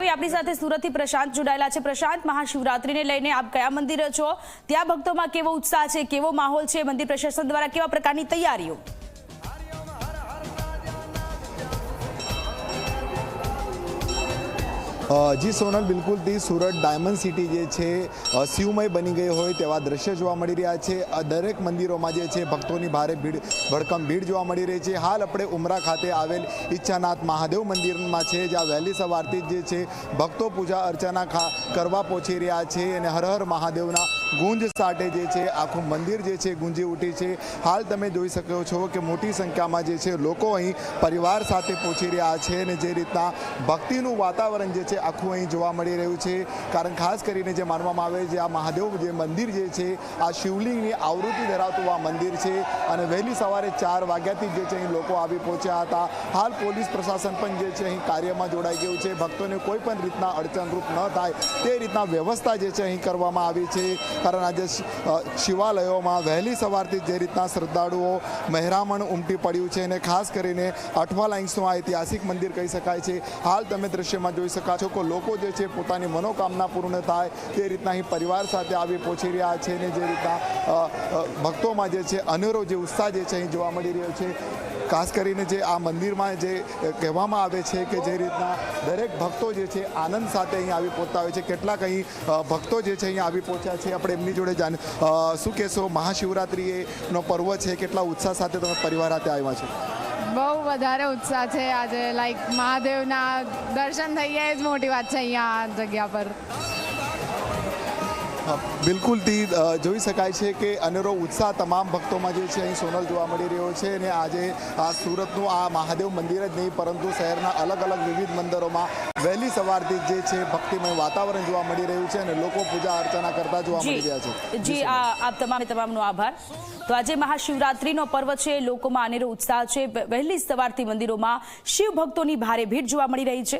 હવે આપણી સાથે સુરતથી પ્રશાંત જોડાયેલા છે। પ્રશાંત, મહાશિવરાત્રીને લઈને આપ કયા મંદિરે છો? ત્યાં ભક્તોમાં કેવો ઉત્સાહ છે, કેવો માહોલ છે? મંદિર પ્રશાસન દ્વારા કેવા પ્રકારની તૈયારીઓ? જી સોનલ, બિલકુલથી સુરત ડાયમંડ સિટી જે છે શિવમય બની ગઈ હોય તેવા દ્રશ્ય જોવા મળી રહ્યા છે। દરેક મંદિરોમાં જે છે ભક્તોની ભારે ભડકમ ભીડ જોવા મળી રહી છે। હાલ આપણે ઉમરા ખાતે આવેલ ઈચ્છાનાથ મહાદેવ મંદિરમાં છે, જ્યાં વહેલી સવારથી જે છે ભક્તો પૂજા અર્ચના કરવા પહોંચી રહ્યા છે અને હર હર મહાદેવના ગુંજ સાથે જે છે આખું મંદિર જે છે ગુંજી ઉઠી છે। હાલ તમે જોઈ શકો છો કે મોટી સંખ્યામાં જે છે લોકો અહીં પરિવાર સાથે પહોંચી રહ્યા છે અને જે રીતના ભક્તિનું વાતાવરણ જે છે આખું અહીં જોવા મળી રહ્યું છે। કારણ ખાસ કરીને જે માનવામાં આવે છે આ મહાદેવ જે મંદિર જે છે આ શિવલિંગની આવૃત્તિ ધરાવતું આ મંદિર છે અને વહેલી સવારે 4 વાગ્યાથી જે છે અહીં લોકો આવી પહોંચ્યા હતા। હાલ પોલીસ પ્રશાસન પણ જે છે અહીં કાર્યમાં જોડાઈ ગયું છે। ભક્તોને કોઈ પણ રીતના અડચણરૂપ ન થાય તે રીતના વ્યવસ્થા જે છે અહીં કરવામાં આવી છે। કારણ આજે શિવાલયોમાં વહેલી સવારથી જે રીતના શ્રદ્ધાળુઓ મહેરામણ ઉમટી પડ્યું છે અને ખાસ કરીને અઠવા લાઇન્સનું આ ઐતિહાસિક મંદિર કહી શકાય છે। હાલ તમે દ્રશ્યમાં જોઈ શકો છો કે લોકો જે છે પોતાની મનોકામના પૂર્ણ થાય તે રીતના અહીં પરિવાર સાથે આવી પહોંચી રહ્યા છે અને જે રીતના ભક્તોમાં જે છે અનેરો જે ઉત્સાહ જે છે અહીં જોવા મળી રહ્યો છે। ખાસ કરીને જે આ મંદિરમાં જે કહેવામાં આવે છે કે જે રીતના દરેક ભક્તો જે છે આનંદ સાથે અહીં આવી પહોંચતા હોય છે। કેટલાક અહીં ભક્તો જે છે અહીં આવી પહોંચ્યા છે, આપણે એમની જોડે શું કહેશો? મહાશિવરાત્રિનો પર્વ છે, કેટલા ઉત્સાહ સાથે તમે પરિવાર સાથે આવ્યા છો? બહુ વધારે ઉત્સાહ છે આજે। લાઈક મહાદેવના દર્શન થઈ ગયા એ જ મોટી વાત છે અહીંયા આ જગ્યા પર। બિલકુલથી જોઈ શકાય છે કે અનેરો ઉત્સાહ તમામ ભક્તોમાં જે છે અહીં સોનલ જોવા મળી રહ્યો છે અને આજે આ સુરતનું આ મહાદેવ મંદિર જ નહીં પરંતુ શહેરના અલગ અલગ વિવિધ મંદિરોમાં વહેલી સવારથી જે છે ભક્તિમય વાતાવરણ જોવા મળી રહ્યું છે અને લોકો પૂજા અર્ચના કરતા જોવા મળી રહ્યા છે। જી, આપ તમામનો આભાર। તો આજે મહાશિવરાત્રીનો પર્વ છે, લોકોમાં અનેરો ઉત્સાહ છે। વહેલી સવારથી મંદિરોમાં શિવ ભક્તોની ભારે ભીડ જોવા મળી રહી છે।